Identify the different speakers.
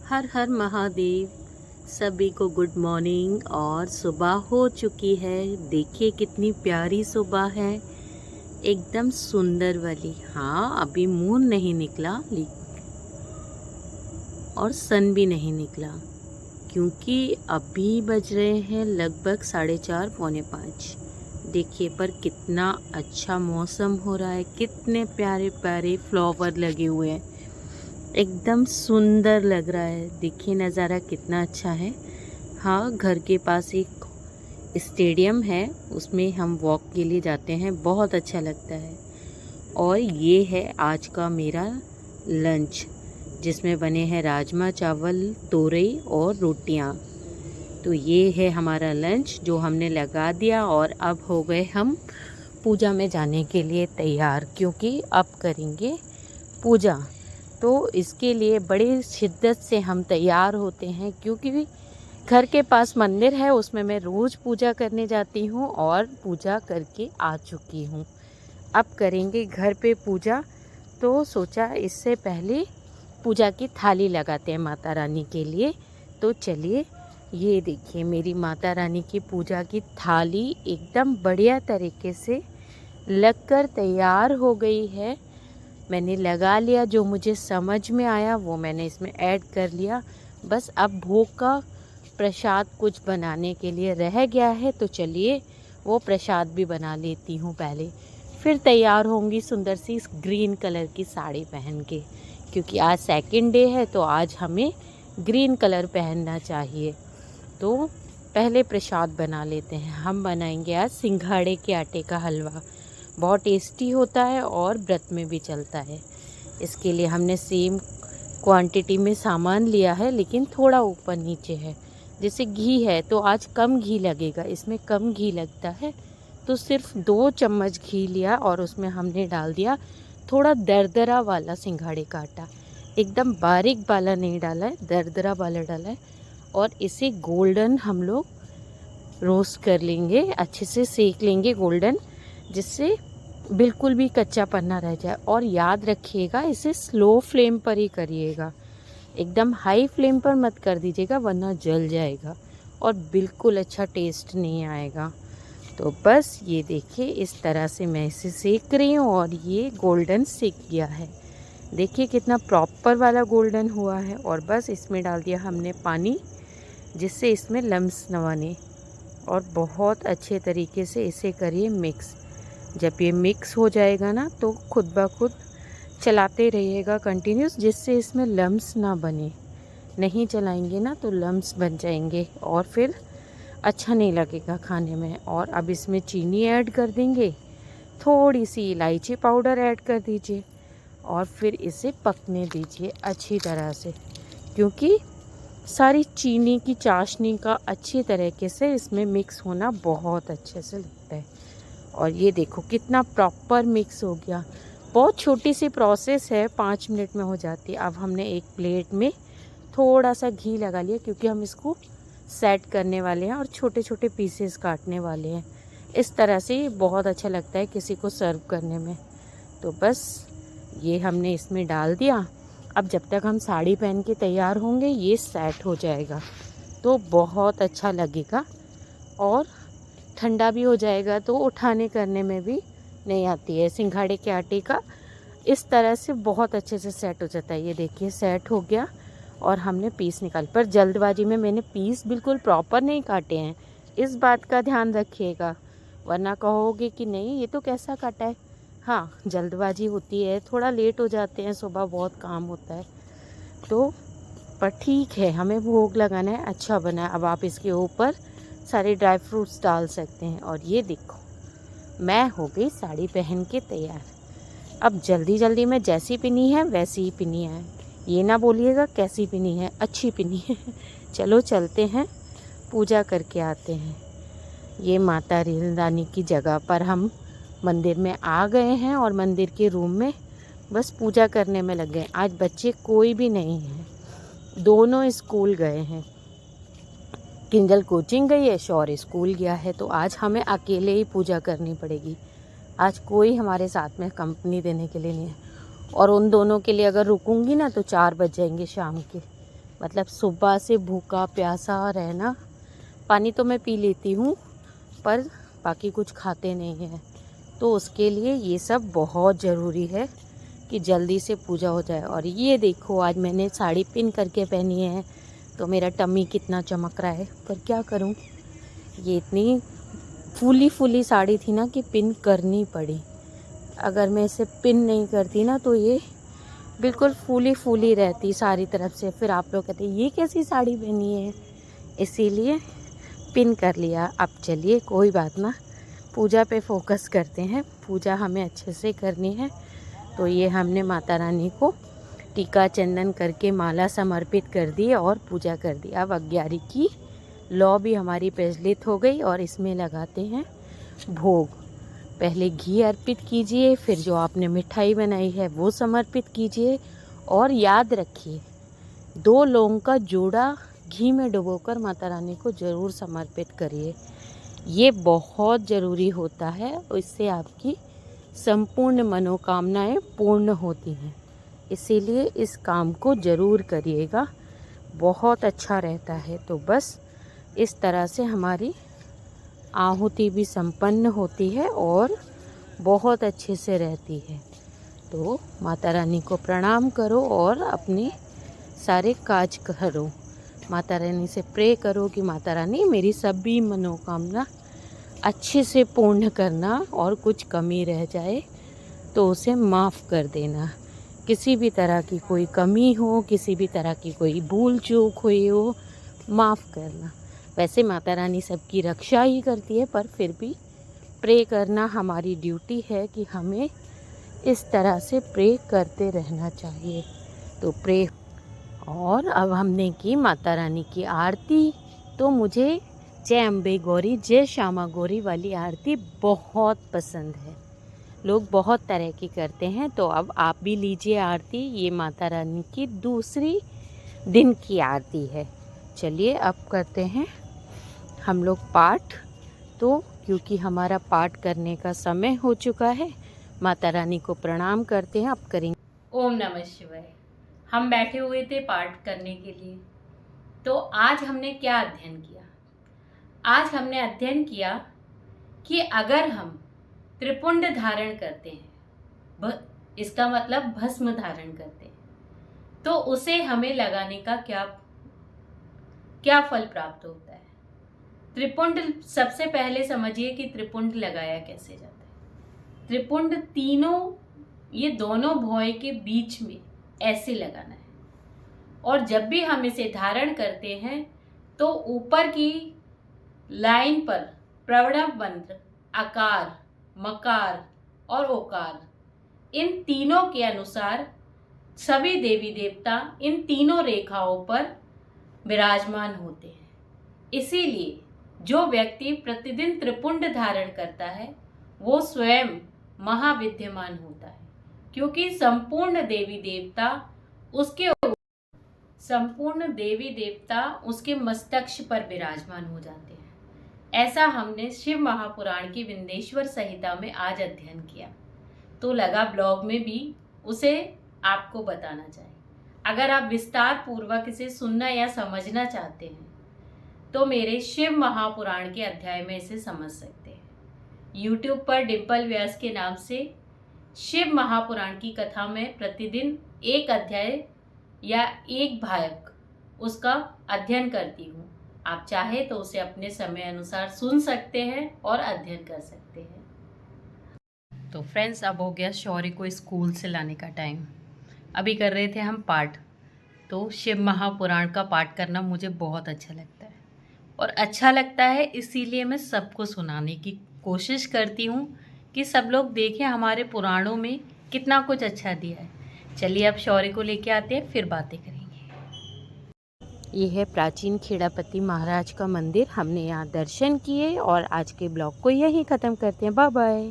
Speaker 1: हर हर महादेव। सभी को good morning. और सुबह हो चुकी है। देखिए कितनी प्यारी सुबह है, एकदम सुंदर वाली। हाँ, अभी मून नहीं निकला और सन भी नहीं निकला, क्योंकि अभी बज रहे हैं लगभग 4:30 पौने 5। देखिए पर कितना अच्छा मौसम हो रहा है, कितने प्यारे प्यारे फ्लावर लगे हुए हैं, एकदम सुंदर लग रहा है। देखिए नज़ारा कितना अच्छा है। हाँ, घर के पास एक स्टेडियम है, उसमें हम वॉक के लिए जाते हैं, बहुत अच्छा लगता है। और ये है आज का मेरा लंच, जिसमें बने हैं राजमा चावल, तोरई और रोटियां। तो ये है हमारा लंच जो हमने लगा दिया, और अब हो गए हम पूजा में जाने के लिए तैयार, क्योंकि अब करेंगे पूजा। तो इसके लिए बड़ी शिद्दत से हम तैयार होते हैं, क्योंकि घर के पास मंदिर है, उसमें मैं रोज़ पूजा करने जाती हूँ और पूजा करके आ चुकी हूँ। अब करेंगे घर पे पूजा, तो सोचा इससे पहले पूजा की थाली लगाते हैं माता रानी के लिए। तो चलिए, ये देखिए मेरी माता रानी की पूजा की थाली एकदम बढ़िया तरीके से लगकर तैयार हो गई है। मैंने लगा लिया, जो मुझे समझ में आया वो मैंने इसमें ऐड कर लिया। बस अब भोग का प्रसाद कुछ बनाने के लिए रह गया है, तो चलिए वो प्रसाद भी बना लेती हूँ पहले, फिर तैयार होंगी सुंदर सी ग्रीन कलर की साड़ी पहन के, क्योंकि आज सेकंड डे है तो आज हमें ग्रीन कलर पहनना चाहिए। तो पहले प्रसाद बना लेते हैं। हम बनाएंगे आज सिंघाड़े के आटे का हलवा, बहुत टेस्टी होता है और व्रत में भी चलता है। इसके लिए हमने सेम क्वांटिटी में सामान लिया है, लेकिन थोड़ा ऊपर नीचे है। जैसे घी है तो आज कम घी लगेगा, इसमें कम घी लगता है, तो सिर्फ 2 चम्मच घी लिया और उसमें हमने डाल दिया थोड़ा दरदरा वाला सिंघाड़े का आटा। एकदम बारीक वाला नहीं डाला है, दरदरा वाला डाला है। और इसे गोल्डन हम लोग रोस्ट कर लेंगे, अच्छे से सेक लेंगे गोल्डन, जिससे बिल्कुल भी कच्चा पन्ना रह जाए। और याद रखिएगा, इसे स्लो फ्लेम पर ही करिएगा, एकदम हाई फ्लेम पर मत कर दीजिएगा, वरना जल जाएगा और बिल्कुल अच्छा टेस्ट नहीं आएगा। तो बस ये देखिए इस तरह से मैं इसे सेक रही हूँ और ये गोल्डन सेक गया है। देखिए कितना प्रॉपर वाला गोल्डन हुआ है। और बस इसमें डाल दिया हमने पानी, जिससे इसमें लम्स न बने, और बहुत अच्छे तरीके से इसे करिए मिक्स। जब ये मिक्स हो जाएगा ना, तो खुद ब खुद चलाते रहिएगा कंटिन्यूस, जिससे इसमें लम्स ना बने। नहीं चलाएंगे ना तो लम्स बन जाएंगे और फिर अच्छा नहीं लगेगा खाने में। और अब इसमें चीनी ऐड कर देंगे, थोड़ी सी इलायची पाउडर ऐड कर दीजिए, और फिर इसे पकने दीजिए अच्छी तरह से, क्योंकि सारी चीनी की चाशनी का अच्छी तरीके से इसमें मिक्स होना बहुत अच्छे से लगता है। और ये देखो कितना प्रॉपर मिक्स हो गया। बहुत छोटी सी प्रोसेस है, 5 मिनट में हो जाती है। अब हमने एक प्लेट में थोड़ा सा घी लगा लिया, क्योंकि हम इसको सेट करने वाले हैं और छोटे छोटे पीसेस काटने वाले हैं। इस तरह से बहुत अच्छा लगता है किसी को सर्व करने में। तो बस ये हमने इसमें डाल दिया। अब जब तक हम साड़ी पहन के तैयार होंगे, ये सेट हो जाएगा तो बहुत अच्छा लगेगा, और ठंडा भी हो जाएगा तो उठाने करने में भी नहीं आती है। सिंघाड़े के आटे का इस तरह से बहुत अच्छे से सेट हो जाता है। ये देखिए सेट हो गया और हमने पीस निकाल, पर जल्दबाजी में मैंने पीस बिल्कुल प्रॉपर नहीं काटे हैं, इस बात का ध्यान रखिएगा, वरना कहोगे कि नहीं ये तो कैसा काटा है। हाँ, जल्दबाजी होती है, थोड़ा लेट हो जाते हैं, सुबह बहुत काम होता है, तो पर ठीक है, हमें भोग लगाना है, अच्छा बना है। अब आप इसके ऊपर सारे ड्राई फ्रूट्स डाल सकते हैं। और ये देखो मैं हो गई साड़ी पहन के तैयार। अब जल्दी जल्दी में जैसी पिनी है वैसी ही पिनी है, ये ना बोलिएगा कैसी पिनी है, अच्छी पिनी है। चलो चलते हैं, पूजा करके आते हैं। ये माता रानी की जगह पर हम मंदिर में आ गए हैं, और मंदिर के रूम में बस पूजा करने में लग गए। आज बच्चे कोई भी नहीं है, दोनों स्कूल गए हैं। किंजल कोचिंग गई है, शौर्य स्कूल गया है, तो आज हमें अकेले ही पूजा करनी पड़ेगी। आज कोई हमारे साथ में कंपनी देने के लिए नहीं है, और उन दोनों के लिए अगर रुकूंगी ना तो 4 बज जाएंगे शाम के। मतलब सुबह से भूखा प्यासा रहना। पानी तो मैं पी लेती हूँ पर बाकी कुछ खाते नहीं हैं, तो उसके लिए ये सब बहुत ज़रूरी है कि जल्दी से पूजा हो जाए। और ये देखो आज मैंने साड़ी पिन करके पहनी है तो मेरा टम्मी कितना चमक रहा है, पर क्या करूँ, ये इतनी फूली साड़ी थी ना कि पिन करनी पड़ी। अगर मैं इसे पिन नहीं करती ना तो ये बिल्कुल फूली रहती सारी तरफ से। फिर आप लोग कहते ये कैसी साड़ी पहनी है, इसीलिए पिन कर लिया। अब चलिए कोई बात ना, पूजा पे फोकस करते हैं। पूजा हमें अच्छे से करनी है। तो ये हमने माता रानी को टीका चंदन करके माला समर्पित कर दी और पूजा कर दी। अब 11 की लौ भी हमारी प्रज्वलित हो गई और इसमें लगाते हैं भोग। पहले घी अर्पित कीजिए, फिर जो आपने मिठाई बनाई है वो समर्पित कीजिए। और याद रखिए 2 लौंग का जोड़ा घी में डुबोकर माता रानी को ज़रूर समर्पित करिए। ये बहुत ज़रूरी होता है और इससे आपकी संपूर्ण मनोकामनाएं पूर्ण होती हैं। इसीलिए इस काम को ज़रूर करिएगा, बहुत अच्छा रहता है। तो बस इस तरह से हमारी आहुति भी संपन्न होती है और बहुत अच्छे से रहती है। तो माता रानी को प्रणाम करो और अपने सारे काज करो। माता रानी से प्रे करो कि माता रानी मेरी सभी मनोकामना अच्छे से पूर्ण करना और कुछ कमी रह जाए तो उसे माफ़ कर देना। किसी भी तरह की कोई कमी हो, किसी भी तरह की कोई भूल चूक हुई हो, माफ़ करना। वैसे माता रानी सबकी रक्षा ही करती है, पर फिर भी प्रे करना हमारी ड्यूटी है कि हमें इस तरह से प्रे करते रहना चाहिए। तो प्रे। और अब हमने की माता रानी की आरती। तो मुझे जय अम्बे गौरी जय श्यामा गौरी वाली आरती बहुत पसंद है। लोग बहुत तरह की करते हैं, तो अब आप भी लीजिए आरती। ये माता रानी की दूसरी दिन की आरती है। चलिए अब करते हैं हम लोग पाठ। तो क्योंकि हमारा पाठ करने का समय हो चुका है, माता रानी को प्रणाम करते हैं। अब करेंगे ओम नमः शिवाय। हम बैठे हुए थे पाठ करने के लिए। तो आज हमने क्या अध्ययन किया? आज हमने अध्ययन किया कि अगर हम त्रिपुंड धारण करते हैं, इसका मतलब भस्म धारण करते हैं, तो उसे हमें लगाने का क्या फल प्राप्त होता है। त्रिपुंड, सबसे पहले समझिए कि त्रिपुंड लगाया कैसे जाता है। त्रिपुंड ये दोनों भौएं के बीच में ऐसे लगाना है। और जब भी हम इसे धारण करते हैं तो ऊपर की लाइन पर प्रणव मंत्र, आकार, मकार और ओकार, इन तीनों के अनुसार सभी देवी देवता इन तीनों रेखाओं पर विराजमान होते हैं। इसीलिए जो व्यक्ति प्रतिदिन त्रिपुंड धारण करता है वो स्वयं महाविद्यमान होता है, क्योंकि संपूर्ण देवी देवता उसके मस्तक पर विराजमान हो जाते हैं। ऐसा हमने शिव महापुराण की विंदेश्वर संहिता में आज अध्ययन किया। तो लगा ब्लॉग में भी उसे आपको बताना चाहिए। अगर आप विस्तार पूर्वक इसे सुनना या समझना चाहते हैं तो मेरे शिव महापुराण के अध्याय में इसे समझ सकते हैं। YouTube पर डिम्पल व्यास के नाम से शिव महापुराण की कथा में प्रतिदिन एक अध्याय या एक भाग उसका अध्ययन करती हूँ। आप चाहे तो उसे अपने समय अनुसार सुन सकते हैं और अध्ययन कर सकते हैं। तो फ्रेंड्स, अब हो गया शौर्य को स्कूल से लाने का टाइम। अभी कर रहे थे हम पाठ। तो शिव महापुराण का पाठ करना मुझे बहुत अच्छा लगता है और अच्छा लगता है इसीलिए मैं सबको सुनाने की कोशिश करती हूँ कि सब लोग देखें हमारे पुराणों में कितना कुछ अच्छा दिया है। चलिए अब शौर्य को लेके आते हैं, फिर बातें करेंगे। ये है प्राचीन खेड़ापति महाराज का मंदिर। हमने यहाँ दर्शन किए और आज के ब्लॉग को यहीं ख़त्म करते हैं। Bye bye.